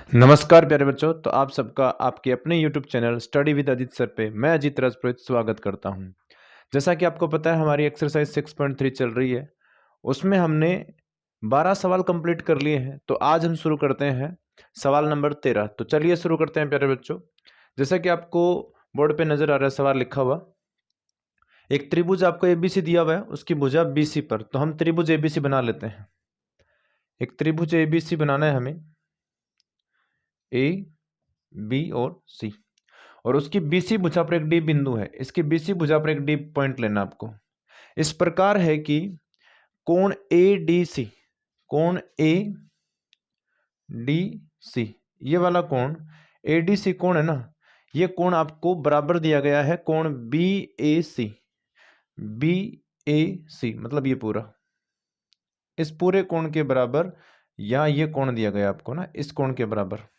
नमस्कार प्यारे बच्चों। तो आप सबका आपके अपने YouTube channel study with Ajit sir पे मैं अजीत राजपुरोहित स्वागत करता हूं। जैसा कि आपको पता है हमारी एक्सरसाइज 6.3 चल रही है, उसमें हमने 12 सवाल कंप्लीट कर लिए हैं। तो आज हम शुरू करते हैं सवाल नंबर 13। तो चलिए शुरू करते हैं प्यारे बच्चों। जैसा कि आपको बोर्ड पे नजर आ रहा है सवाल लिखा हुआ, एक त्रिभुज आपको एबीसी दिया हुआ है, उसकी भुजा बीसी पर। तो हम त्रिभुज एबीसी बना लेते हैं। एक त्रिभुज एबीसी बनाना है हमें, ए बी और सी, और उसकी बीसी भुजा पर एक डी बिंदु है। इसकी बीसी भुजा पर एक डी पॉइंट लेना आपको। इस प्रकार है कि कोण ए डी सी, कोण ए डी सी, ये वाला कोण ए डी सी कोण है ना, ये कोण आपको बराबर दिया गया है कोण बी ए सी। बी ए सी मतलब ये पूरा, इस पूरे कोण के बराबर, या ये कोण दिया गया आपको ना, इस कोण के बराबर।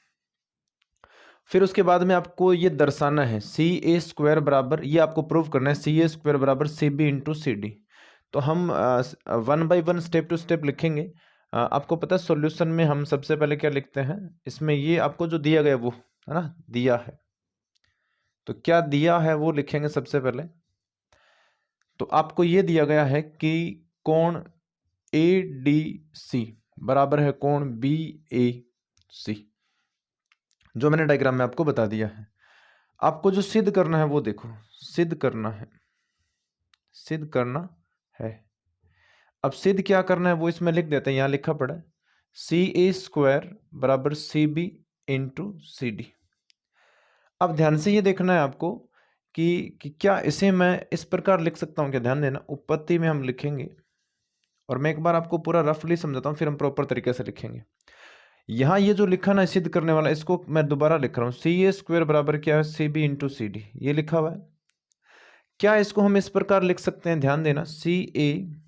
फिर उसके बाद में आपको ये दर्शाना है सी ए स्क्वायर बराबर, ये आपको प्रूव करना है सी ए स्क्वायर बराबर C B into C D. तो हम 1 बाई 1 स्टेप टू स्टेप लिखेंगे। आपको पता है सॉल्यूशन में हम सबसे पहले क्या लिखते हैं, इसमें ये आपको जो दिया गया वो है ना, दिया है, तो क्या दिया है वो लिखेंगे सबसे पहले। तो आपको ये दिया गया है कि कोण ए डी सी बराबर है कोण बी ए सी, जो मैंने डायग्राम में आपको बता दिया है। आपको जो सिद्ध करना है वो देखो, सिद्ध करना है, सिद्ध करना है। अब सिद्ध क्या करना है वो इसमें लिख देते हैं, यहां लिखा पड़ा है सी ए स्क्वायर बराबर C B into C D. अब ध्यान से ये देखना है आपको कि क्या इसे मैं इस प्रकार लिख सकता हूं क्या। ध्यान देना, उत्पत्ति में हम लिखेंगे, और मैं एक बार आपको पूरा रफली समझाता हूं, फिर हम प्रॉपर तरीके से लिखेंगे। यहां ये जो लिखा ना सिद्ध करने वाला, इसको मैं दोबारा लिख रहा हूं, सी ए स्क्वायर बराबर क्या है C B into C D, ये लिखा हुआ है। क्या इसको हम इस प्रकार लिख सकते हैं, ध्यान देना, सी ए,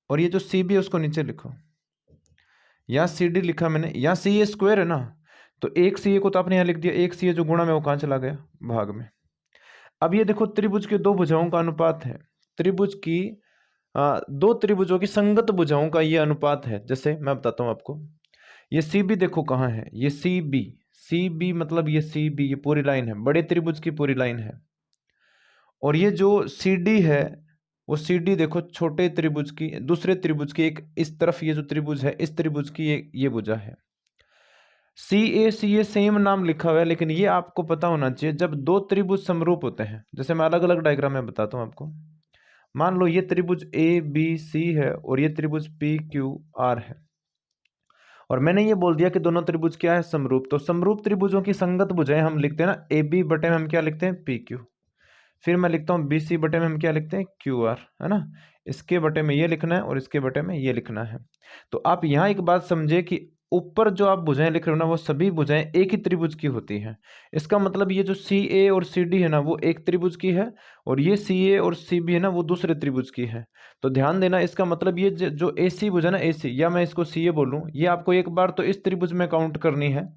और ये जो सी बी है उसको नीचे लिखो, यहाँ सी डी लिखा मैंने, यहाँ सी ए स्क्वायर है ना, तो एक सी ए को तो आपने यहाँ लिख दिया, एक सी ए जो गुणा में वो कहाँ चला गया, भाग में। अब ये देखो त्रिभुज के दो भुजाओं का अनुपात है, त्रिभुज की दो त्रिभुजों की संगत भुजाओं का ये अनुपात है। जैसे मैं बताता हूँ आपको, ये सी बी देखो कहाँ है, ये सी बी, सी बी मतलब ये सी बी, ये पूरी लाइन है, बड़े त्रिभुज की पूरी लाइन है। और ये जो सी डी है, वो सी डी देखो छोटे त्रिभुज की, दूसरे त्रिभुज की, एक इस तरफ ये जो त्रिभुज है, इस त्रिभुज की ये भुजा है। सी ए सेम नाम लिखा हुआ है, लेकिन ये आपको पता होना चाहिए जब दो त्रिभुज समरूप होते हैं। जैसे मैं अलग अलग डायग्राम में बताता हूँ आपको। मान लो ये त्रिभुज ए बी सी है, और ये त्रिभुज पी क्यू आर है, और मैंने ये बोल दिया कि दोनों त्रिभुज क्या है, समरूप। तो समरूप त्रिभुजों की संगत भुजाएं हम लिखते हैं ना, ए बी बटे में हम क्या लिखते हैं, पी क्यू। फिर मैं लिखता हूँ बी सी बटे में हम क्या लिखते हैं, क्यू आर, है ना। इसके बटे में ये लिखना है और इसके बटे में ये लिखना है। तो आप यहाँ एक बात समझे कि ऊपर जो आप भुजाएं लिख रहे हो ना, वो सभी भुजाएं एक ही त्रिभुज की होती हैं। इसका मतलब ये जो सी ए और सी डी है ना, वो एक त्रिभुज की है, और ये सी ए और सी बी है ना, वो दूसरे त्रिभुज की है। तो ध्यान देना, इसका मतलब ये जो ए सी भुजा ना, ए सी, या मैं इसको सी ए बोलूँ, ये आपको एक बार तो इस त्रिभुज में काउंट करनी है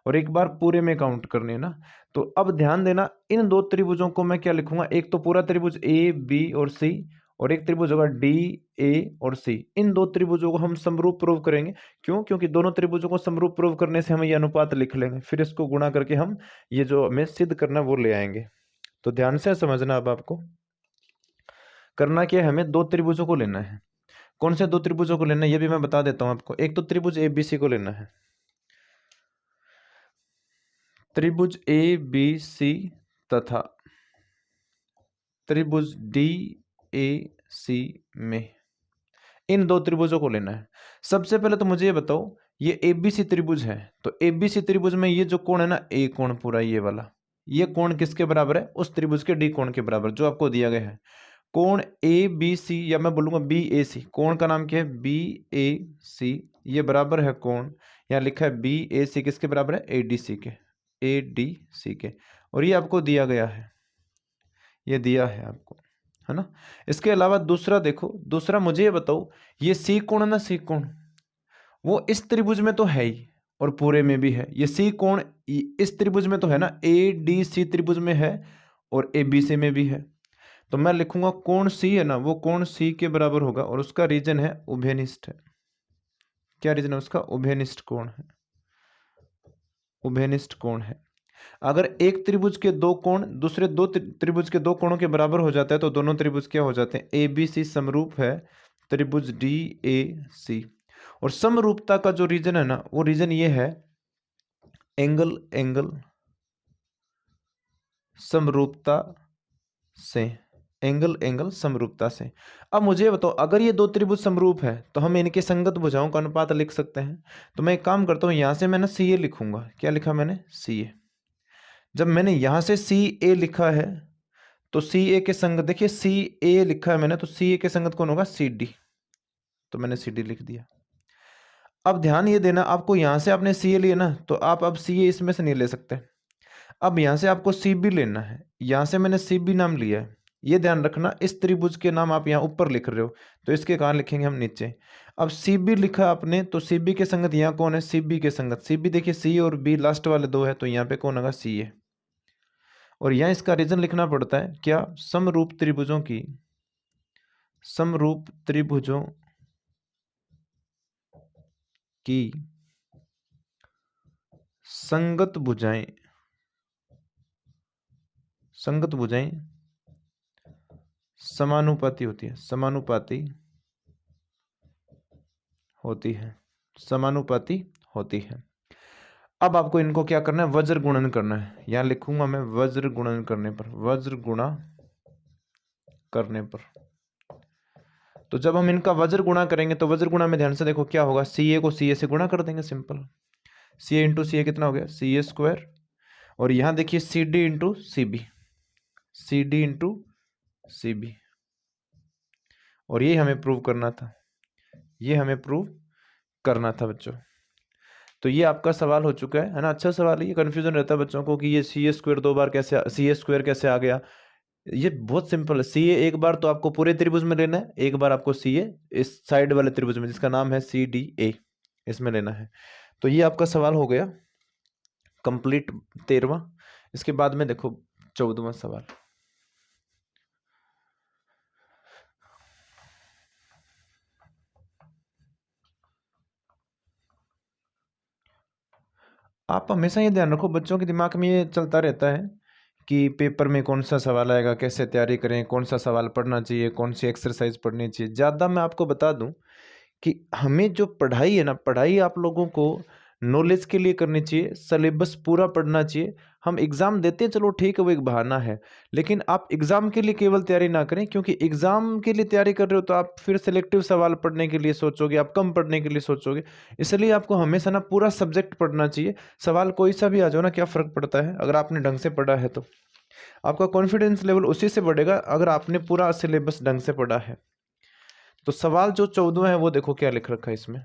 और एक बार पूरे में काउंट करनी है ना। तो अब ध्यान देना, इन दो त्रिभुजों को मैं क्या लिखूंगा, एक तो पूरा त्रिभुज ए बी और सी, और एक त्रिभुज होगा डी ए और सी। इन दो त्रिभुजों को हम समरूप प्रूव करेंगे। क्यों? क्योंकि दोनों त्रिभुजों को समरूप प्रूव करने से हम ये अनुपात लिख लेंगे, फिर इसको गुणा करके हम ये जो हमें सिद्ध करना वो ले आएंगे। तो ध्यान से समझना, अब आपको करना क्या है, हमें दो त्रिभुजों को लेना है। कौन से दो त्रिभुजों को लेना है ये भी मैं बता देता हूं आपको। एक तो त्रिभुज ए बी सी को लेना है, त्रिभुज ए बी सी तथा त्रिभुज डी ए सी में, इन दो त्रिभुजों को लेना है। सबसे पहले तो मुझे ये बताओ, ये एबीसी त्रिभुज है, तो एबीसी त्रिभुज में ये जो कोण है ना, ए कोण पूरा ये वाला, ये कोण किसके बराबर है, उस त्रिभुज के डी कोण के बराबर जो आपको दिया गया है। कोण ए बी सी, या मैं बोलूंगा बी ए सी, कोण का नाम क्या है, बी ए सी, ये बराबर है कोण, यहाँ लिखा है बी ए सी किसके बराबर है, ए डी सी के, ए डी सी के, और ये आपको दिया गया है, ये दिया है आपको, है ना। इसके अलावा दूसरा देखो, दूसरा मुझे ये बताओ, ये सी कोण है ना, सी कोण, वो इस त्रिभुज में तो है ही और पूरे में भी है। ये सी कोण इस त्रिभुज में तो है ना, ए डी सी त्रिभुज में है और ए बी सी में भी है। तो मैं लिखूंगा कोण सी है ना, वो कोण सी के बराबर होगा, और उसका रीजन है उभयनिष्ठ है। क्या रीजन है उसका, उभयनिष्ठ कोण है। उभयनिष्ठ कोण है। अगर एक त्रिभुज के दो कोण दूसरे दो त्रिभुज के दो कोणों के बराबर हो जाता है तो दोनों त्रिभुज क्या हो जाते हैं, ए बी सी समरूप है त्रिभुज डी ए सी। और समरूपता का जो रीजन है ना, वो रीजन ये है एंगल एंगल समरूपता से, एंगल एंगल समरूपता से। अब मुझे बताओ, अगर ये दो त्रिभुज समरूप है तो हम इनके संगत भुजाओं का अनुपात लिख सकते हैं। तो मैं एक काम करता हूं, यहां से मैंने सी ए लिखूंगा। क्या लिखा मैंने, सी ए। जब मैंने यहां से सी ए लिखा है तो सी ए के संगत, देखिए सी ए लिखा है मैंने, तो सी ए के संगत कौन होगा, सी डी। तो मैंने सी डी लिख दिया। अब ध्यान ये देना, आपको यहां से आपने सी ए लिया ना, तो आप अब सी ए इसमें से नहीं ले सकते। अब यहां से आपको सी बी लेना है, यहां से मैंने सी बी नाम लिया है। ये ध्यान रखना, इस त्रिभुज के नाम आप यहाँ ऊपर लिख रहे हो तो इसके कहाँ लिखेंगे हम, नीचे। अब सी बी लिखा आपने, तो सी बी के संगत यहाँ कौन है, सी बी के संगत सी बी। देखिए सी और बी लास्ट वाले दो है, तो यहाँ पे कौन होगा, सी ए। और यहाँ इसका रीजन लिखना पड़ता है क्या, समरूप त्रिभुजों की, समरूप त्रिभुजों की संगत भुजाएं, संगत भुजाएं समानुपाती होती है, समानुपाती होती है, समानुपाती होती है। अब आपको इनको क्या करना है, वज्र गुणन करना है। यहां लिखूंगा मैं वज्र गुणन करने पर, वज्र गुणा करने पर। तो जब हम इनका वज्र गुणा करेंगे तो वज्र गुणा में ध्यान से देखो क्या होगा, सी ए को सी ए से गुणा कर देंगे, सिंपल। सी ए इंटू सी ए कितना हो गया, सी ए स्क्वायर। और यहां देखिए C D into C B, C D into C B. और ये हमें प्रूव करना था, ये हमें प्रूव करना था बच्चों। तो ये आपका सवाल हो चुका है ना। अच्छा सवाल है, ये कन्फ्यूजन रहता है बच्चों को कि ये सी ए स्क्वायर दो बार कैसे, सी ए स्क्वायर कैसे आ गया। ये बहुत सिंपल है, सी ए एक बार तो आपको पूरे त्रिभुज में लेना है, एक बार आपको सी ए इस साइड वाले त्रिभुज में जिसका नाम है सी डी ए, इसमें लेना है। तो ये आपका सवाल हो गया कंप्लीट 13वां। इसके बाद में देखो 14वां सवाल। आप हमेशा ये ध्यान रखो, बच्चों के दिमाग में ये चलता रहता है कि पेपर में कौन सा सवाल आएगा, कैसे तैयारी करें, कौन सा सवाल पढ़ना चाहिए, कौन सी एक्सरसाइज पढ़नी चाहिए। ज़्यादा मैं आपको बता दूं कि हमें जो पढ़ाई है ना, पढ़ाई आप लोगों को नॉलेज के लिए करनी चाहिए, सिलेबस पूरा पढ़ना चाहिए। हम एग्ज़ाम देते हैं, चलो ठीक है, वो एक बहाना है, लेकिन आप एग्ज़ाम के लिए केवल तैयारी ना करें, क्योंकि एग्ज़ाम के लिए तैयारी कर रहे हो तो आप फिर सिलेक्टिव सवाल पढ़ने के लिए सोचोगे, आप कम पढ़ने के लिए सोचोगे। इसलिए आपको हमेशा ना पूरा सब्जेक्ट पढ़ना चाहिए। सवाल कोई सा भी आ जाओ ना, क्या फ़र्क पड़ता है, अगर आपने ढंग से पढ़ा है तो आपका कॉन्फिडेंस लेवल उसी से बढ़ेगा, अगर आपने पूरा सिलेबस ढंग से पढ़ा है। तो सवाल जो 14 है वो देखो क्या लिख रखा है इसमें।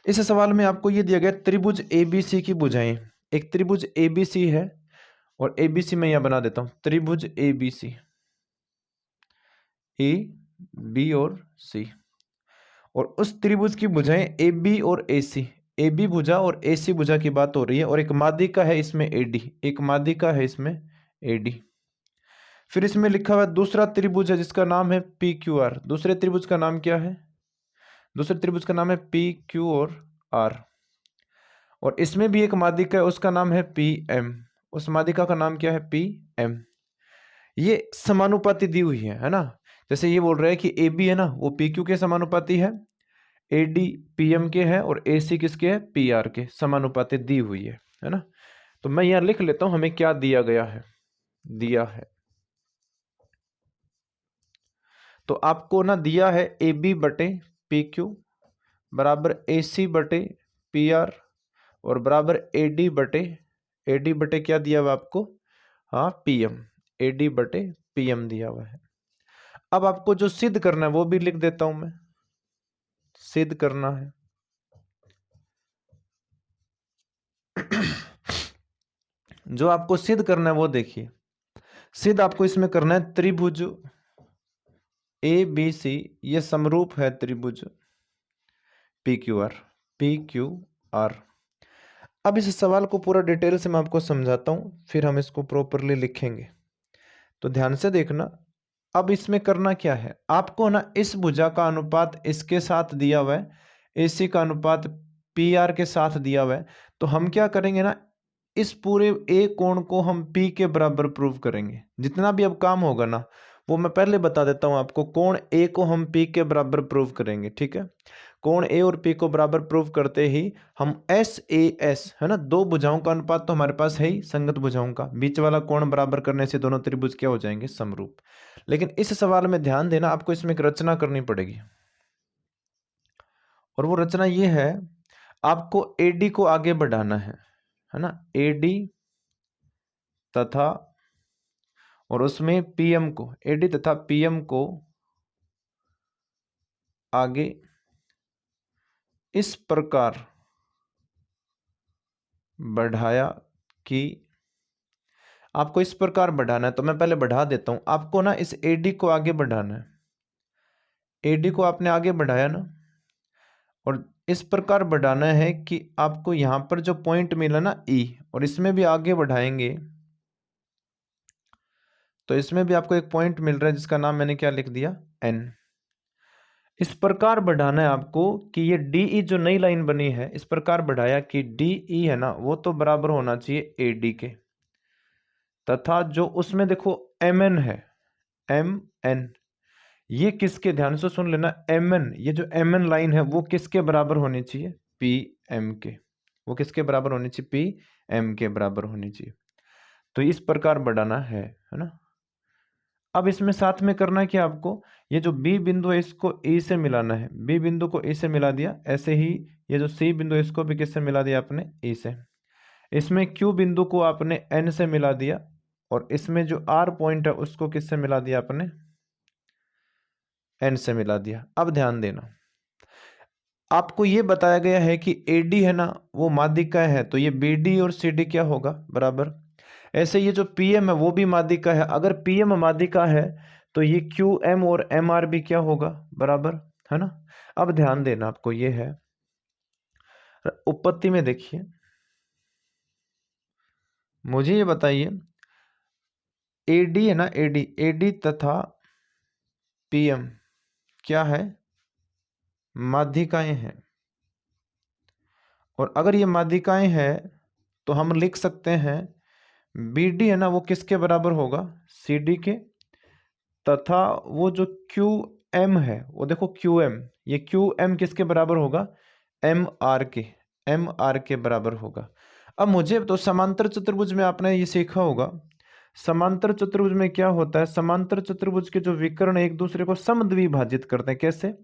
इस सवाल में आपको ये दिया गया त्रिभुज एबीसी की भुजाएं। एक त्रिभुज एबीसी है और एबीसी मैं यहां बना देता हूं, त्रिभुज एबीसी, ए बी और सी। और उस त्रिभुज की भुजाएं ए बी और ए सी, ए बी भुजा और ए सी भुजा की बात हो रही है। और एक माध्यिका है इसमें एडी, एक माध्यिका है इसमें एडी। फिर इसमें लिखा हुआ दूसरा त्रिभुज है जिसका नाम है पी क्यू आर। दूसरे त्रिभुज का नाम क्या है, दूसरे त्रिभुज का नाम है पी क्यू और आर। और इसमें भी एक माध्यिका है, उसका नाम है पी एम। उस माध्यिका का नाम क्या है, पी एम। ये समानुपाती दी हुई है ना। जैसे ये बोल रहा है कि ए बी है ना, वो पी क्यू के समानुपाती है, ए डी पी एम के है, और ए सी किसके है, पी आर के समानुपाती दी हुई है ना। तो मैं यहाँ लिख लेता हूं हमें क्या दिया गया है, दिया है तो आपको ना दिया है ए बी बटे पी क्यू बराबर ए सी बटे पी आर और बराबर ए डी बटे क्या दिया हुआ आपको, हाँ पी एम, ए डी बटे पी एम दिया हुआ है। अब आपको जो सिद्ध करना है वो भी लिख देता हूं मैं, सिद्ध करना है। जो आपको सिद्ध करना है वो देखिए, सिद्ध आपको इसमें करना है त्रिभुज ए बी सी ये समरूप है त्रिभुज P Q R, P Q R. अब इस सवाल को पूरा डिटेल से मैं आपको समझाता हूं, फिर हम इसको प्रॉपरली लिखेंगे, तो ध्यान से देखना। अब इसमें करना क्या है, आपको ना इस भुजा का अनुपात इसके साथ दिया हुआ है, AC का अनुपात पी आर के साथ दिया हुआ है, तो हम क्या करेंगे ना, इस पूरे ए कोण को हम पी के बराबर प्रूव करेंगे। जितना भी अब काम होगा ना वो मैं पहले बता देता हूं आपको। कोण ए को हम पी के बराबर प्रूव करेंगे, ठीक है। कोण ए और पी को बराबर प्रूव करते ही हम एस ए एस है ना, दो भुजाओं का अनुपात तो हमारे पास है ही, संगत भुजाओं का, बीच वाला कोण बराबर करने से दोनों त्रिभुज क्या हो जाएंगे, समरूप। लेकिन इस सवाल में ध्यान देना, आपको इसमें एक रचना करनी पड़ेगी, और वो रचना ये है, आपको एडी को आगे बढ़ाना है ना, एडी तथा और उसमें पीएम को, एडी तथा पीएम को आगे इस प्रकार बढ़ाया कि, आपको इस प्रकार बढ़ाना है, तो मैं पहले बढ़ा देता हूं। आपको ना इस एडी को आगे बढ़ाना है, एडी को आपने आगे बढ़ाया ना, और इस प्रकार बढ़ाना है कि आपको यहां पर जो पॉइंट मिला ना ई, और इसमें भी आगे बढ़ाएंगे तो इसमें भी आपको एक पॉइंट मिल रहा है जिसका नाम मैंने क्या लिख दिया, एन। इस प्रकार बढ़ाना है आपको कि ये डीई जो नई लाइन बनी है, इस प्रकार बढ़ाया कि डीई है ना वो तो बराबर होना चाहिए एडी के, तथा जो उसमें देखो एम एन है, एम एन, ये किसके, ध्यान से सुन लेना, एम एन, ये जो एम एन लाइन है वो किसके बराबर होनी चाहिए, पी एम के। वो किसके बराबर होनी चाहिए, पी एम के बराबर होनी चाहिए। तो इस प्रकार बढ़ाना है ना। अब इसमें साथ में करना है कि आपको ये जो बी बिंदु है इसको ए से मिलाना है, बी बिंदु को ए से मिला दिया, ऐसे ही ये जो सी बिंदु है इसको भी किससे मिला दिया आपने, ए से। इसमें क्यू बिंदु को आपने एन से मिला दिया, और इसमें जो आर पॉइंट है उसको किससे मिला दिया आपने, एन से मिला दिया। अब ध्यान देना, आपको ये बताया गया है कि एडी है ना वो माध्यिका है, तो ये बीडी और सीडी क्या होगा, बराबर। ऐसे ये जो पीएम है वो भी माध्यिका है, अगर पीएम माध्यिका है तो ये क्यूएम और एमआर भी क्या होगा, बराबर, है ना। अब ध्यान देना, आपको ये है उत्पत्ति में देखिए, मुझे ये बताइए, एडी है ना, एडी, एडी तथा पीएम क्या है, माध्यिकाएं हैं। और अगर ये माध्यिकाएं हैं तो हम लिख सकते हैं बीडी है ना वो किसके बराबर होगा, सीडी के, तथा वो जो क्यू एम है वो देखो क्यू एम, ये क्यू एम किसके बराबर होगा, एम आर के, एम आर के बराबर होगा। अब मुझे तो समांतर चतुर्भुज में आपने ये सीखा होगा, समांतर चतुर्भुज में क्या होता है, समांतर चतुर्भुज के जो विकर्ण एक दूसरे को समद्विभाजित करते हैं, कैसे,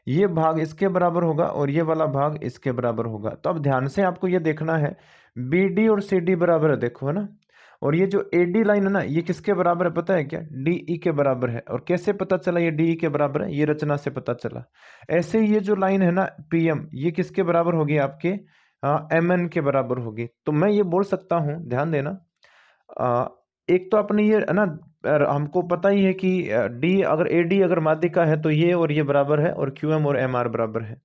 ये भाग इसके बराबर होगा और ये वाला भाग इसके बराबर होगा। तो अब ध्यान से आपको ये देखना है, बी और सी डी बराबर है, देखो है ना, और ये जो एडी लाइन है ना ये किसके बराबर है पता है क्या, डीई के बराबर है। और कैसे पता चला ये डीई के बराबर है, ये रचना से पता चला। ऐसे ये जो लाइन है ना पीएम, ये किसके बराबर होगी, आपके एम एन के बराबर होगी। तो मैं ये बोल सकता हूँ, ध्यान देना, एक तो अपने ये है ना, हमको पता ही है कि डी अगर एडी अगर माध्यिका है तो ये और ये बराबर है, और क्यूएम और एमआर बराबर है।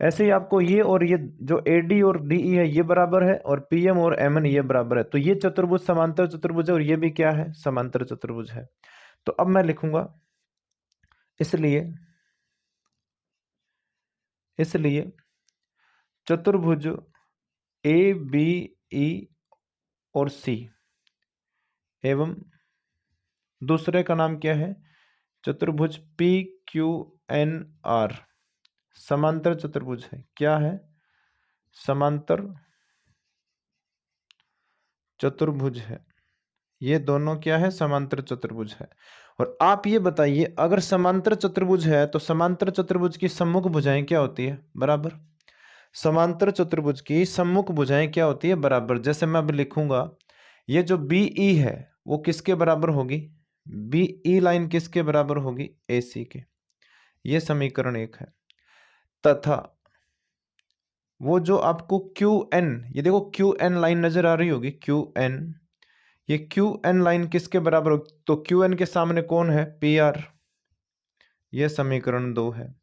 ऐसे ही आपको ये और ये जो एडी और डीई है ये बराबर है, और पीएम और एमएन ये बराबर है। तो ये चतुर्भुज समांतर चतुर्भुज है, और ये भी क्या है, समांतर चतुर्भुज है। तो अब मैं लिखूंगा, इसलिए इसलिए चतुर्भुज ए बी ई और सी एवं दूसरे का नाम क्या है, चतुर्भुज पी क्यू एन आर समांतर चतुर्भुज है। क्या है, समांतर चतुर्भुज है। ये दोनों क्या है, समांतर चतुर्भुज है। और आप ये बताइए, अगर समांतर चतुर्भुज है तो समांतर चतुर्भुज की सम्मुख भुजाएं क्या होती है, बराबर। समांतर चतुर्भुज की सम्मुख भुजाएं क्या होती है, बराबर। जैसे मैं अब लिखूंगा, ये जो बीई है वो किसके बराबर होगी, बीई लाइन किसके बराबर होगी, एसी के। ये समीकरण 1 है। तथा वो जो आपको क्यू एन, ये देखो क्यू एन लाइन नजर आ रही होगी, क्यू एन, ये क्यू एन लाइन किसके बराबर हो, तो क्यू एन के सामने कौन है, पी आर। ये समीकरण 2 है।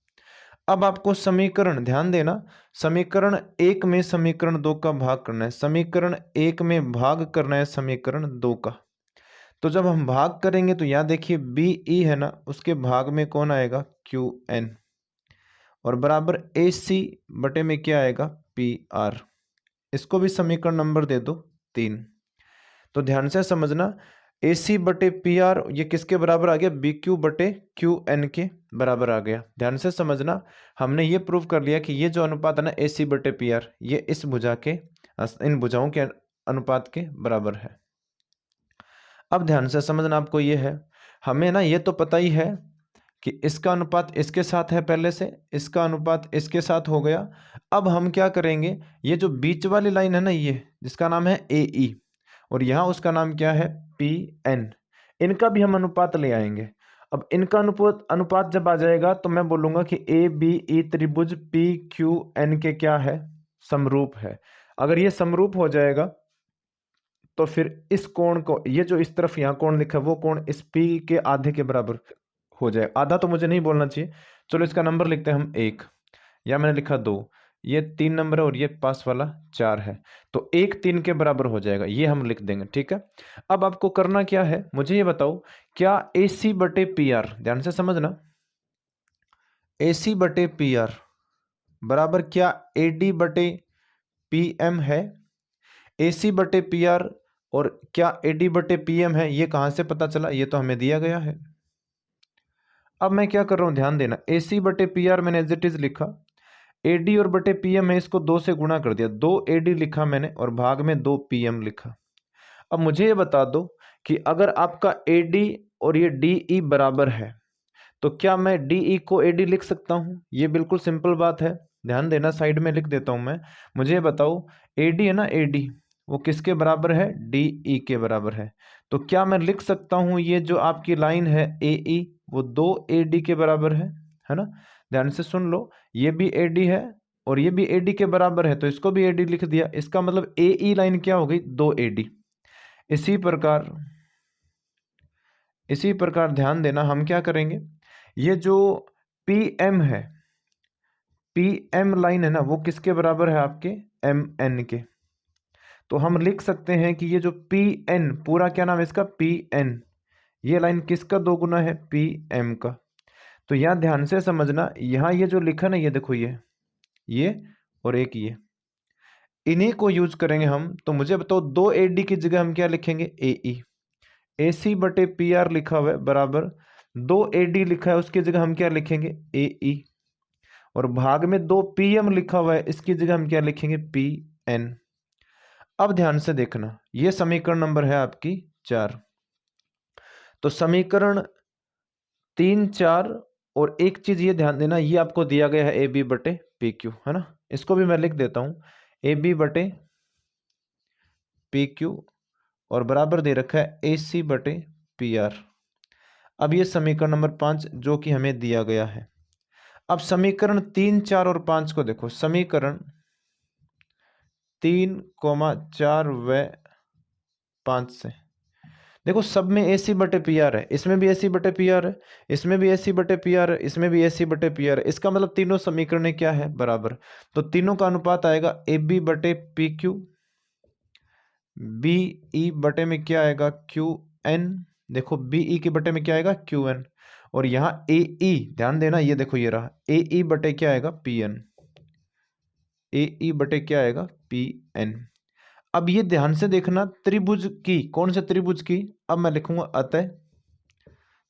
अब आपको समीकरण, ध्यान देना, समीकरण 1 में समीकरण 2 का भाग करना है, समीकरण 1 में भाग करना है समीकरण 2 का। तो जब हम भाग करेंगे तो यहां देखिए बीई है ना उसके भाग में कौन आएगा, क्यू एन, और बराबर ए सी बटे में क्या आएगा, पी आर, इसको भी समीकरण नंबर दे दो 3। तो ध्यान से समझना, ए सी बटे पी आर ये किसके बराबर आ गया, बी क्यू बटे क्यू एन के बराबर आ गया। ध्यान से समझना, हमने ये प्रूव कर लिया कि ये जो अनुपात है ना ए सी बटे पी आर, ये इस भुजा के, इन भुजाओं के अनुपात के बराबर है। अब ध्यान से समझना, आपको ये है, हमें ना ये तो पता ही है कि इसका अनुपात इसके साथ है, पहले से इसका अनुपात इसके साथ हो गया। अब हम क्या करेंगे, ये जो बीच वाली लाइन है ना, ये जिसका नाम है ए ई, और यहाँ उसका नाम क्या है पी एन, इनका भी हम अनुपात ले आएंगे। अब इनका अनुपात जब आ जाएगा तो मैं बोलूंगा कि ए बी ई त्रिभुज पी क्यू एन के क्या है, समरूप है। अगर ये समरूप हो जाएगा तो फिर इस कोण को, ये जो इस तरफ यहाँ कोण लिखा है, वो कोण इस पी के आधे के बराबर हो जाए। आधा तो मुझे नहीं बोलना चाहिए, चलो इसका नंबर लिखते हैं हम 1, या मैंने लिखा 2, ये 3 नंबर है और ये पास वाला 4 है, तो 1 3 के बराबर हो जाएगा, ये हम लिख देंगे। ठीक है, अब आपको करना क्या है, मुझे ये बताओ, क्या ए सी बटे पी आर, ध्यान से समझना, ए सी बटे पी आर बराबर क्या ए डी बटे पी एम है। ए सी बटे पी आर और क्या ए डी बटे पी एम है, ये कहां से पता चला, ये तो हमें दिया गया है। अब मैं क्या कर रहा हूं, ध्यान देना, ए सी बटे पी आर मैंने एज इट इज लिखा, ए डी और बटे पी एम है, इसको 2 से गुणा कर दिया, 2 ए डी लिखा मैंने और भाग में 2 पी एम लिखा। अब मुझे ये बता दो कि अगर आपका ए डी और ये डी ई बराबर है तो क्या मैं डी ई को ए डी लिख सकता हूं, ये बिल्कुल सिंपल बात है। ध्यान देना, साइड में लिख देता हूं मैं। मुझे ये बताओ, ए डी है ना, ए डी वो किसके बराबर है, डी ई के बराबर है। तो क्या मैं लिख सकता हूं ये जो आपकी लाइन है ए ई, वो 2 ए डी के बराबर है ना। ध्यान से सुन लो, ये भी ए डी है और ये भी ए डी के बराबर है, तो इसको भी ए डी लिख दिया। इसका मतलब ए ई लाइन क्या हो गई, 2 ए डी। इसी प्रकार ध्यान देना, हम क्या करेंगे, ये जो पी एम है, पी एम लाइन है ना, वो किसके बराबर है, आपके एम एन के। तो हम लिख सकते हैं कि ये जो पी एन, पूरा क्या नाम है इसका, पी एन, ये लाइन किसका 2 गुना है, पी एम का। तो यहां ध्यान से समझना, यहां ये जो लिखा ना, ये देखो, ये और एक ये, इन्हीं को यूज करेंगे हम। तो मुझे बताओ, 2 ए डी की जगह हम क्या लिखेंगे, ए ई, ए सी बटे पी आर लिखा हुआ है बराबर 2 ए डी लिखा है, उसकी जगह हम क्या लिखेंगे, ए ई, और भाग में 2 पी एम लिखा हुआ है, इसकी जगह हम क्या लिखेंगे, पी एन। अब ध्यान से देखना, ये समीकरण नंबर है आपकी 4। तो समीकरण 3 4, और एक चीज ये ध्यान देना, ये आपको दिया गया है ए बी बटे पी क्यू, है ना, इसको भी मैं लिख देता हूं, ए बी बटे पी क्यू और बराबर दे रखा है ए सी बटे पी आर। अब ये समीकरण नंबर 5 जो कि हमें दिया गया है। अब समीकरण 3 4 और 5 को देखो, समीकरण 3, 4 व 5 से देखो, सब में ए सी बटे पी आर है, इसमें भी ए सी बटे पी आर है, इसमें भी ए सी बटे पी आर है, इसमें भी ए सी बटे पी आर है। इसका मतलब तीनों समीकरण क्या है, बराबर। तो तीनों का अनुपात आएगा ए बी बटे पी क्यू, बी ई बटे में क्या आएगा, क्यू एन, देखो बी ई के बटे में क्या आएगा, क्यू एन, और यहाँ ए ई, ध्यान देना, ये देखो ये रहा, ए ई बटे क्या आएगा, पी एन, ए ई बटे क्या आएगा, पी एन। अब ये ध्यान से देखना, त्रिभुज की, कौन से त्रिभुज की, अब मैं लिखूंगा अतः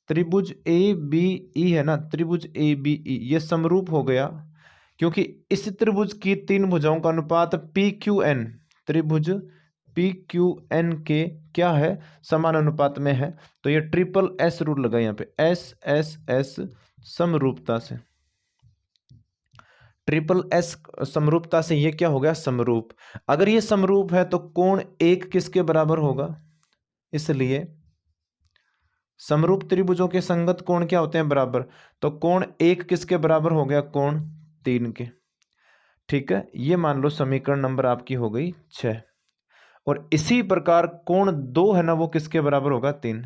त्रिभुज ए बी ई है ना, त्रिभुज ए बी ई ये समरूप हो गया, क्योंकि इस त्रिभुज की 3 भुजाओं का अनुपात पी क्यू एन, त्रिभुज पी क्यू एन के क्या है, समान अनुपात में है। तो ये ट्रिपल एस रूल लगा यहाँ पे, एस एस एस, समरूपता से, ट्रिपल एस समरूपता से ये क्या हो गया, समरूप। अगर ये समरूप है तो कोण 1 किसके बराबर होगा, इसलिए समरूप त्रिभुजों के संगत कोण क्या होते हैं, बराबर। तो कोण 1 किसके बराबर हो गया, कोण 3 के। ठीक है, ये मान लो समीकरण नंबर आपकी हो गई 6। और इसी प्रकार कोण 2 है ना, वो किसके बराबर होगा, 3।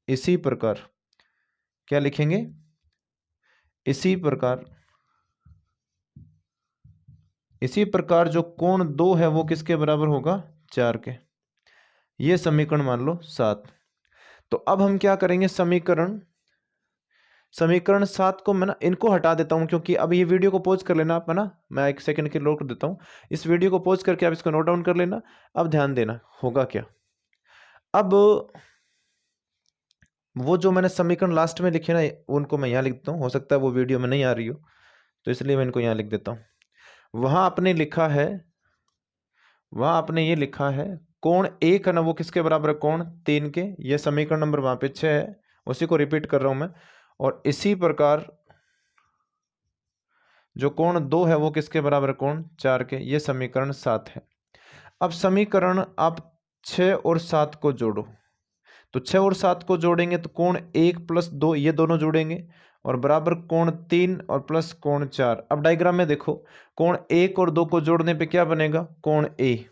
इसी प्रकार क्या लिखेंगे, इसी प्रकार जो कोण 2 है वो किसके बराबर होगा, 4 के। ये समीकरण मान लो 7। तो अब हम क्या करेंगे, समीकरण समीकरण 7 को मैं ना इनको हटा देता हूं, क्योंकि अब ये वीडियो को पॉज कर लेना आप, है ना, मैं 1 सेकंड के लिए रोक देता हूं। इस वीडियो को पॉज करके आप इसको नोट डाउन कर लेना। अब ध्यान देना होगा क्या। अब वो जो मैंने समीकरण लास्ट में लिखे ना, उनको मैं यहाँ लिख देता हूँ। हो सकता है वो वीडियो में नहीं आ रही हो, तो इसलिए मैं इनको यहाँ लिख देता हूँ। वहां आपने लिखा है, वहां आपने ये लिखा है कोण 1 है ना, वो किसके बराबर है, कोण 3 के। ये समीकरण नंबर वहां पे 6 है, उसी को रिपीट कर रहा हूं मैं। और इसी प्रकार जो कोण 2 है वो किसके बराबर है, कोण 4 के। ये समीकरण 7 है। अब समीकरण आप 6 और 7 को जोड़ो, तो 6 और 7 को जोड़ेंगे तो कोण 1 प्लस 2 ये दोनों जुड़ेंगे, और बराबर कोण 3 और प्लस कोण 4। अब डायग्राम में देखो, कोण 1 और 2 को जोड़ने पे क्या बनेगा, कोण ए,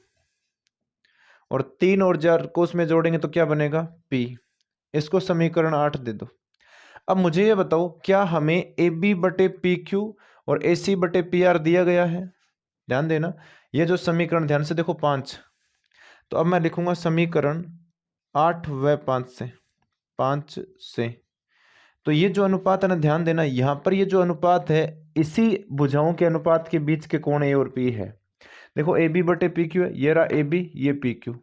और 3 और 4 को उसमें जोड़ेंगे तो क्या बनेगा, पी। इसको समीकरण 8 दे दो। अब मुझे ये बताओ, क्या हमें ए बी बटे पी क्यू और ए सी बटे पी आर दिया गया है। ध्यान देना, ये जो समीकरण, ध्यान से देखो 5, तो अब मैं लिखूंगा समीकरण 8 व 5 से। तो ये जो अनुपात है ना, ध्यान देना यहाँ पर ये जो अनुपात है, इसी भुजाओं के अनुपात के बीच के कोण ए और पी है। देखो ए बी बटे पी क्यू है, ये रहा ए बी, ये पी क्यू।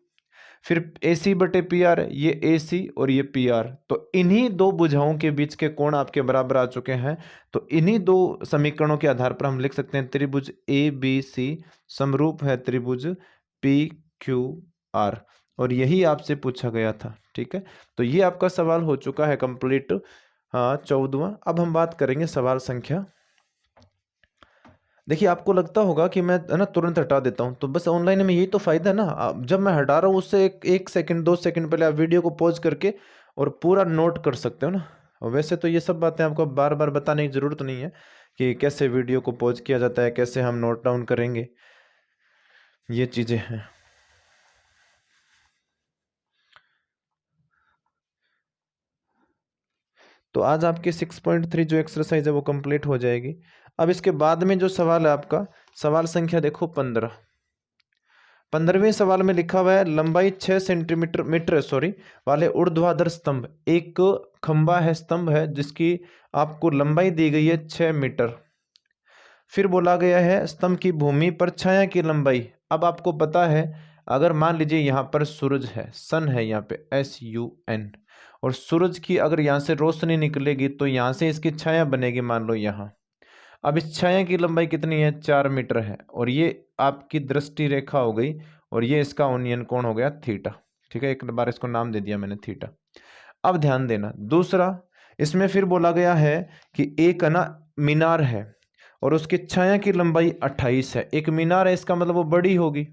फिर ए सी बटे पी आर है, ये ए सी और ये पी आर। तो इन्हीं दो भुजाओं के बीच के कोण आपके बराबर आ चुके हैं। तो इन्हीं दो समीकरणों के आधार पर हम लिख सकते हैं त्रिभुज ए बी सी समरूप है त्रिभुज पी क्यू आर। और यही आपसे पूछा गया था। ठीक है, तो ये आपका सवाल हो चुका है कंप्लीट। हाँ, 14वां। अब हम बात करेंगे सवाल संख्या। देखिए, आपको लगता होगा कि मैं है ना तुरंत हटा देता हूं, तो बस ऑनलाइन में यही तो फायदा है ना। जब मैं हटा रहा हूं उससे एक सेकंड 2 सेकंड पहले आप वीडियो को पॉज करके और पूरा नोट कर सकते हो ना। और वैसे तो ये सब बातें आपको बार बार बताने की जरूरत नहीं है कि कैसे वीडियो को पॉज किया जाता है, कैसे हम नोट डाउन करेंगे, ये चीजें हैं। तो आज आपकी 6.3 जो एक्सरसाइज है वो कंप्लीट हो जाएगी। अब इसके बाद में जो सवाल है आपका, सवाल संख्या देखो 15। 15वें सवाल में लिखा हुआ है लंबाई 6 सेंटीमीटर मीटर वाले ऊर्ध्वाधर स्तंभ, एक खंबा है, स्तंभ है जिसकी आपको लंबाई दी गई है 6 मीटर। फिर बोला गया है स्तंभ की भूमि पर छाया की लंबाई। अब आपको पता है, अगर मान लीजिए यहाँ पर सूरज है, सन है यहाँ पे SUN, और सूरज की अगर यहाँ से रोशनी निकलेगी तो यहाँ से इसकी छाया बनेगी, मान लो यहाँ। अब इस छाया की लंबाई कितनी है, 4 मीटर है, और ये आपकी दृष्टि रेखा हो गई, और ये इसका उन्नयन कोण हो गया थीटा। ठीक है, एक बार इसको नाम दे दिया मैंने थीटा। अब ध्यान देना, दूसरा इसमें फिर बोला गया है कि एक ना मीनार है और उसकी छाया की लंबाई 28 है। एक मीनार है, इसका मतलब वो बड़ी होगी।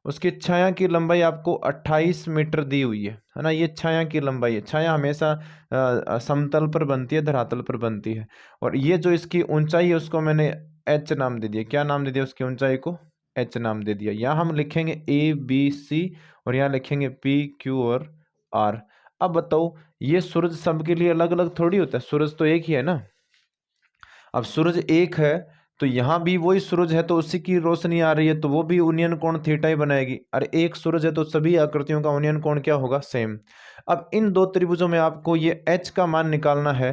उसकी छाया की लंबाई आपको 28 मीटर दी हुई है ना। ये छाया की लंबाई है। छाया हमेशा समतल पर बनती है, धरातल पर बनती है। और ये जो इसकी ऊंचाई है उसको मैंने H नाम दे दिया। क्या नाम दे दिया उसकी ऊंचाई को, H नाम दे दिया। यहाँ हम लिखेंगे ABC और यहाँ लिखेंगे PQ और R। अब बताओ, ये सूरज सबके लिए अलग अलग थोड़ी होता है, सूरज तो एक ही है ना। अब सूरज एक है तो यहाँ भी वही सूरज है, तो उसी की रोशनी आ रही है, तो वो भी उन्नयन कोण थीटा ही बनाएगी। अरे एक सूरज है तो सभी आकृतियों का उन्नयन कोण क्या होगा, सेम। अब इन दो त्रिभुजों में आपको ये H का मान निकालना है,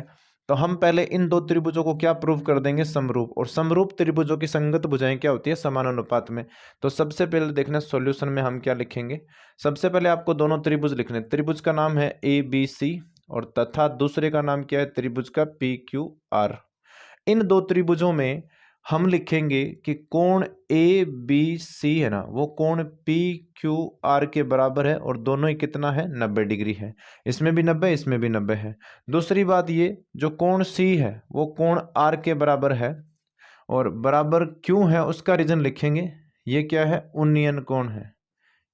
तो हम पहले इन दो त्रिभुजों को क्या प्रूव कर देंगे, समरूप। और समरूप त्रिभुजों की संगत भुजाएं क्या होती है, समानुपात में। तो सबसे पहले देखना सॉल्यूशन में हम क्या लिखेंगे। सबसे पहले आपको दोनों त्रिभुज लिखने। त्रिभुज का नाम है ABC और तथा दूसरे का नाम क्या है, त्रिभुज का PQR। इन दो त्रिभुजों में हम लिखेंगे कि कोण ABC है ना, वो कोण PQR के बराबर है, और दोनों ही कितना है, 90 डिग्री है। इसमें भी 90, इसमें भी 90 है। दूसरी बात, ये जो कोण C है वो कोण R के बराबर है, और बराबर क्यों है उसका रीजन लिखेंगे। ये क्या है, उन्नयन कोण है।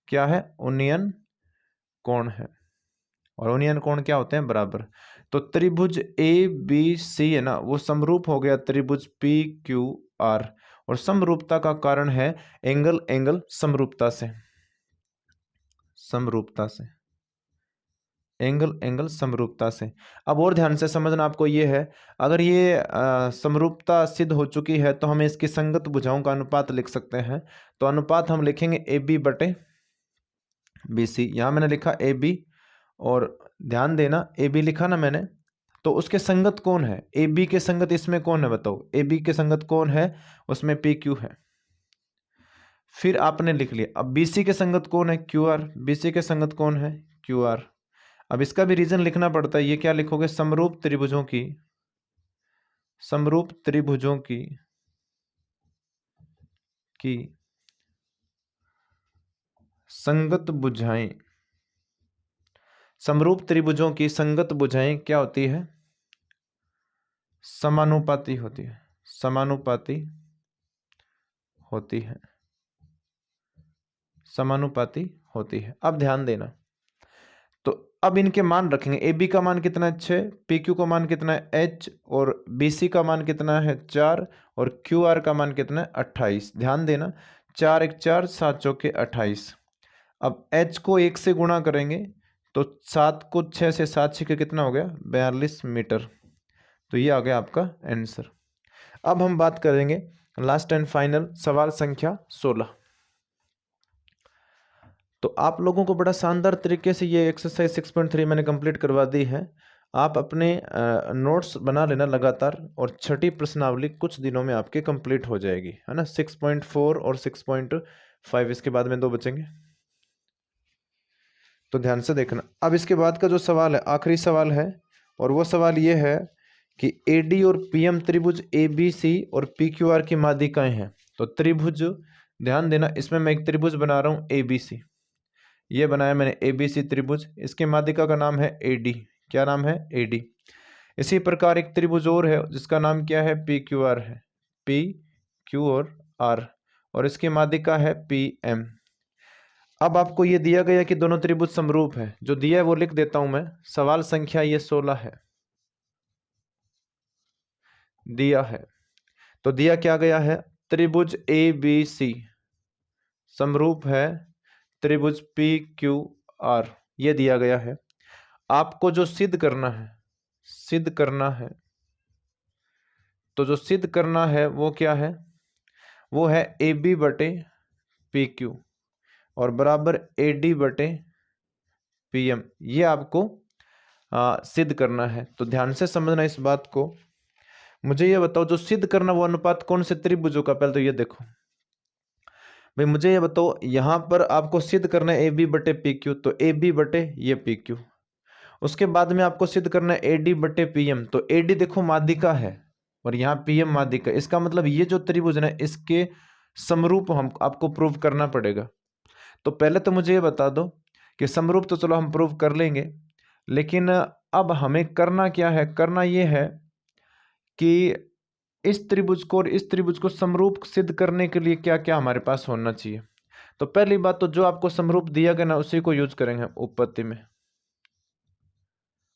क्या है, उन्नयन कोण है। और उन्नयन कोण क्या होते हैं, बराबर। तो त्रिभुज ABC है ना, वो समरूप हो गया त्रिभुज PQR। और समरूपता का कारण है एंगल समरूपता से, एंगल समरूपता से। अब और ध्यान से समझना आपको ये है, अगर ये समरूपता सिद्ध हो चुकी है तो हम इसकी संगत भुजाओं का अनुपात लिख सकते हैं। तो अनुपात हम लिखेंगे AB बटे BC। यहाँ मैंने लिखा AB, और ध्यान देना AB लिखा ना मैंने, तो उसके संगत कौन है, ए बी के संगत इसमें कौन है बताओ, ए बी के संगत कौन है, उसमें पी क्यू है। फिर आपने लिख लिया, अब बी सी के संगत कौन है, क्यू आर, बी सी के संगत कौन है, क्यू आर। अब इसका भी रीजन लिखना पड़ता है, ये क्या लिखोगे, समरूप त्रिभुजों की, समरूप त्रिभुजों की संगत भुजाएं, समरूप त्रिभुजों की संगत भुजाएं क्या होती है, समानुपाती होती है, समानुपाती होती है, समानुपाती होती है। अब ध्यान देना, तो अब इनके मान रखेंगे, ए बी का मान कितना है 6, पी क्यू का मान कितना है एच, और बी सी का मान कितना है 4, और क्यू आर का मान कितना है 28। ध्यान देना, 4 1 4 7 चौके 28। अब एच को 1 से गुणा करेंगे तो 7 को 6 से 7 6 कितना हो गया 42 मीटर। तो ये आ गया आपका आंसर। अब हम बात करेंगे लास्ट एंड फाइनल सवाल संख्या 16। तो आप लोगों को बड़ा शानदार तरीके से ये एक्सरसाइज 6.3 मैंने कंप्लीट करवा दी है। आप अपने नोट्स बना लेना लगातार, और छठी प्रश्नावली कुछ दिनों में आपके कंप्लीट हो जाएगी, है ना। 6.4 और 6.5 इसके बाद में 2 बचेंगे, तो ध्यान से देखना। अब इसके बाद का जो सवाल है आखिरी सवाल है, और वो सवाल ये है कि एडी और पीएम त्रिभुज ए बी सी और पी क्यू आर की माध्यिकाएं हैं। तो त्रिभुज, ध्यान देना, इसमें मैं एक त्रिभुज बना रहा हूँ ए बी सी, ये बनाया मैंने ए बी सी त्रिभुज, इसके माध्यिका का नाम है ए डी। क्या नाम है, ए डी। इसी प्रकार एक त्रिभुज और है जिसका नाम क्या है, पी क्यू आर है, पी क्यू और आर, और इसकी माध्यिका है पी एम। अब आपको ये दिया गया कि दोनों त्रिभुज समरूप है, जो दिया है वो लिख देता हूं मैं। सवाल संख्या ये 16 है, दिया है। तो दिया क्या गया है, त्रिभुज ए बी सी समरूप है त्रिभुज पी क्यू आर, ये दिया गया है। आपको जो सिद्ध करना है, सिद्ध करना है, तो जो सिद्ध करना है वो क्या है, वो है ए बी बटे पी क्यू और बराबर ए डी बटे पी एम, ये आपको सिद्ध करना है। तो ध्यान से समझना इस बात को। मुझे ये बताओ, जो सिद्ध करना वो अनुपात कौन से त्रिभुजों का, पहले तो ये देखो भाई, मुझे ये बताओ, यहां पर आपको सिद्ध करना है ए बी बटे पी क्यू, तो ए बी बटे ये पी क्यू। उसके बाद में आपको सिद्ध करना है ए डी बटे पी एम, तो ए डी देखो माध्यिका है और यहाँ पी एम माध्यिका, इसका मतलब ये जो त्रिभुज है इसके समरूप हम आपको प्रूव करना पड़ेगा। तो पहले तो मुझे ये बता दो कि समरूप तो चलो हम प्रूव कर लेंगे, लेकिन अब हमें करना क्या है, करना ये है कि इस त्रिभुज को और इस त्रिभुज को समरूप सिद्ध करने के लिए क्या क्या हमारे पास होना चाहिए। तो पहली बात, तो जो आपको समरूप दिया गया ना उसी को यूज करेंगे उपपत्ति में।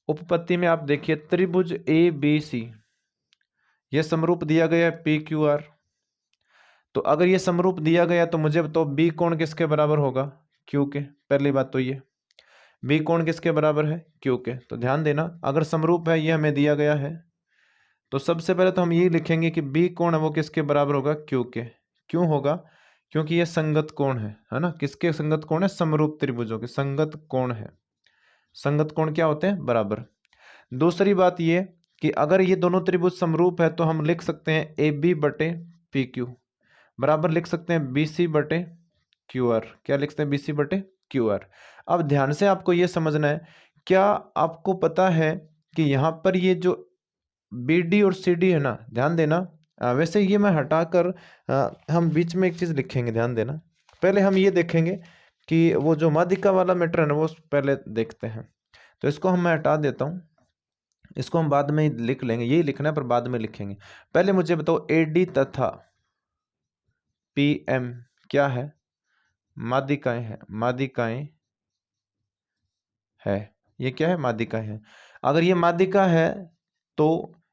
उपपत्ति में आप देखिए त्रिभुज ए बी सी, ये समरूप दिया गया है पी क्यू आर। तो अगर ये समरूप दिया गया तो मुझे बताओ बी कोण किसके बराबर होगा, क्यू के। पहली बात तो ये बी कोण किसके बराबर है, क्यू के। तो ध्यान देना, अगर समरूप है, ये हमें दिया गया है, तो सबसे पहले तो हम ये लिखेंगे कि बी कोण है वो किसके बराबर होगा, क्यू के। क्यों होगा, क्योंकि ये संगत कोण है ना। किसके संगत कोण है, समरूप त्रिभुजों के संगत कोण है। संगत कोण क्या होते हैं, बराबर। दूसरी बात ये कि अगर ये दोनों त्रिभुज समरूप है तो हम लिख सकते हैं ए बी बटे पी क्यू बराबर लिख सकते हैं बी सी बटे क्यू आर। क्या लिख सकते हैं, बी सी बटे क्यू आर। अब ध्यान से आपको ये समझना है, क्या आपको पता है कि यहाँ पर ये जो बी डी और सी डी है ना, ध्यान देना, वैसे ये मैं हटाकर हम बीच में एक चीज़ लिखेंगे, ध्यान देना। पहले हम ये देखेंगे कि वो जो माध्यिका वाला मैटर है ना वो पहले देखते हैं। तो इसको मैं हटा देता हूँ, इसको हम बाद में लिख लेंगे, यही लिखना है पर बाद में लिखेंगे। पहले मुझे बताओ ए डी तथा पी एम क्या है, माध्यिकाएं हैं, माध्यिकाएं है। ये क्या है, माध्यिकाएं है। अगर ये माध्यिका है तो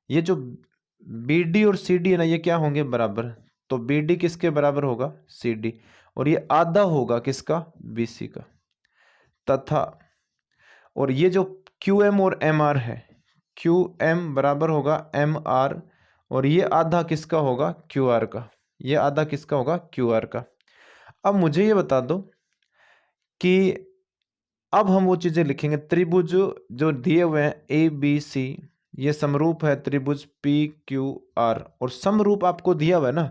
ये जो बी डी और सी डी है ना, ये क्या होंगे, बराबर। तो बी डी किसके बराबर होगा, सी डी, और ये आधा होगा किसका, बी सी का। तथा और ये जो क्यू एम और एम आर है, क्यू एम बराबर होगा एम आर, और ये आधा किसका होगा, क्यू आर का। ये आधा किसका होगा, क्यू आर का। अब मुझे ये बता दो कि अब हम वो चीजें लिखेंगे, त्रिभुज जो दिए हुए हैं ए बी सी, ये समरूप है त्रिभुज पी क्यू आर, और समरूप आपको दिया हुआ है ना,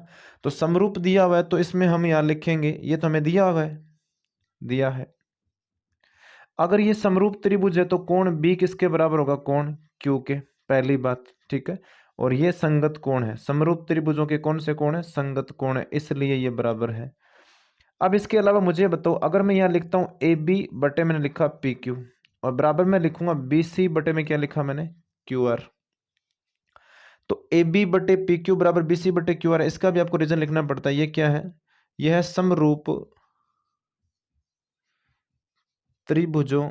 तो समरूप दिया हुआ है तो इसमें हम यहाँ लिखेंगे, ये तो हमें दिया हुआ है, दिया है। अगर ये समरूप त्रिभुज है तो कोण बी किसके बराबर होगा, कोण क्यू के, पहली बात, ठीक है। और ये संगत कोण है, समरूप त्रिभुजों के कौन से कोण है, संगत कोण है, इसलिए ये बराबर है। अब इसके अलावा मुझे बताओ, अगर मैं यहाँ लिखता हूँ ए बी बटे मैंने लिखा पी क्यू, और बराबर में लिखूंगा बी सी बटे में क्या लिखा मैंने, क्यू आर, तो ए बी बटे पी क्यू बराबर बी सी बटे क्यू आर, इसका भी आपको रीजन लिखना पड़ता है। ये क्या है, यह है समरूप त्रिभुजों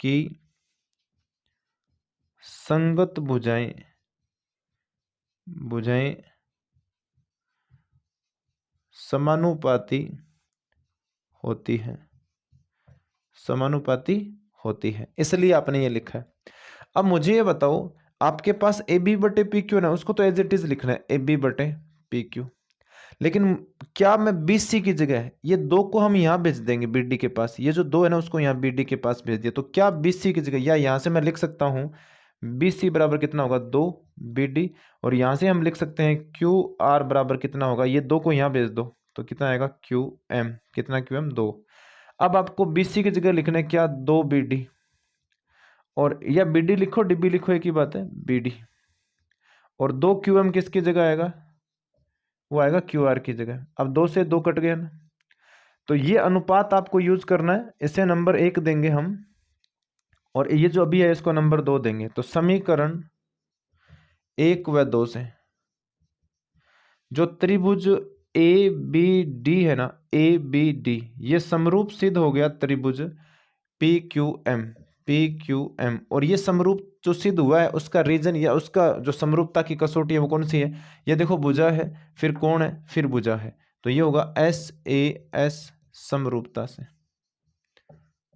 की संगत भुजाएं भुजाएं समानुपाती होती है, समानुपाती होती है, इसलिए आपने ये लिखा है। अब मुझे ये बताओ, आपके पास ए बी बटे पी क्यू ना, उसको तो एज इट इज लिखना है ए बी बटे पी क्यू, लेकिन क्या मैं बी सी की जगह ये दो को हम यहाँ भेज देंगे बी डी के पास, ये जो दो है ना उसको यहाँ बी डी के पास भेज दिया, तो क्या बी सी की जगह, या यहाँ से मैं लिख सकता हूँ बी सी बराबर कितना होगा, दो बी डी, और यहाँ से हम लिख सकते हैं क्यू आर बराबर कितना होगा, ये दो को यहाँ भेज दो तो कितना आएगा क्यू एम, कितना क्यू एम, दो। अब आपको बी सी की जगह लिखना है क्या, दो बी डी, और या बी डी लिखो डी बी लिखो, एक ही बात है, बी डी, और दो क्यू एम किसकी जगह आएगा, वो आएगा क्यू आर की जगह। अब दो से दो कट गया ना, तो ये अनुपात आपको यूज करना है, इसे नंबर 1 देंगे हम, और ये जो अभी है इसको नंबर 2 देंगे। तो समीकरण 1 व 2 से जो त्रिभुज ए बी डी है ना, ए बी डी, ये समरूप सिद्ध हो गया त्रिभुज P Q M, P Q M, और ये समरूप जो सिद्ध हुआ है उसका रीजन या उसका जो समरूपता की कसौटी है वो कौन सी है, ये देखो भुजा है, फिर कोण है, फिर भुजा है, तो ये होगा एस ए एस, समरूपता से,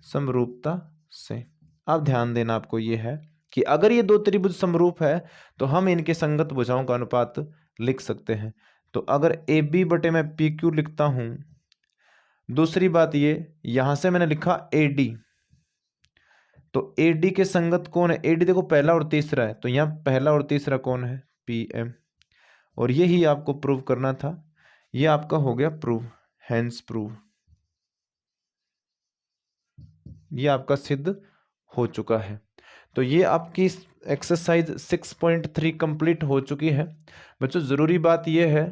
समरूपता से। अब ध्यान देना आपको ये है कि अगर ये दो त्रिभुज समरूप है तो हम इनके संगत भुजाओं का अनुपात लिख सकते हैं। तो अगर ए बी बटे मैं पी क्यू लिखता हूं, दूसरी बात ये यहां से मैंने लिखा ए डी, तो ए डी के संगत कौन है, ए डी देखो पहला और तीसरा है, तो यहां पहला और तीसरा कौन है, पी एम, और यही आपको प्रूव करना था, ये आपका हो गया प्रूव, हैंस प्रूव, ये आपका सिद्ध हो चुका है। तो ये आपकी एक्सरसाइज 6.3 कंप्लीट हो चुकी है बच्चों। ज़रूरी बात यह है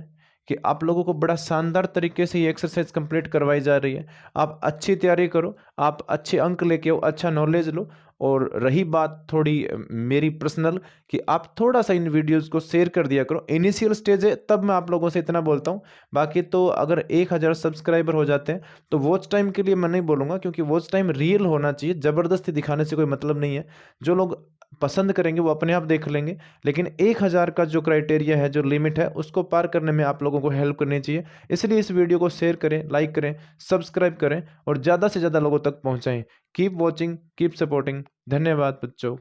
कि आप लोगों को बड़ा शानदार तरीके से ये एक्सरसाइज कंप्लीट करवाई जा रही है। आप अच्छी तैयारी करो, आप अच्छे अंक लेके आओ, अच्छा नॉलेज लो। और रही बात थोड़ी मेरी पर्सनल, कि आप थोड़ा सा इन वीडियोस को शेयर कर दिया करो, इनिशियल स्टेज है तब मैं आप लोगों से इतना बोलता हूँ। बाकी तो अगर 1000 सब्सक्राइबर हो जाते हैं तो वॉच टाइम के लिए मैं नहीं बोलूँगा, क्योंकि वॉच टाइम रियल होना चाहिए, ज़बरदस्ती दिखाने से कोई मतलब नहीं है। जो लोग पसंद करेंगे वो अपने आप देख लेंगे, लेकिन 1000 का जो क्राइटेरिया है, जो लिमिट है, उसको पार करने में आप लोगों को हेल्प करनी चाहिए। इसलिए इस वीडियो को शेयर करें, लाइक करें, सब्सक्राइब करें और ज़्यादा से ज़्यादा लोगों तक पहुँचाएँ। Keep watching, keep supporting. धन्यवाद बच्चों।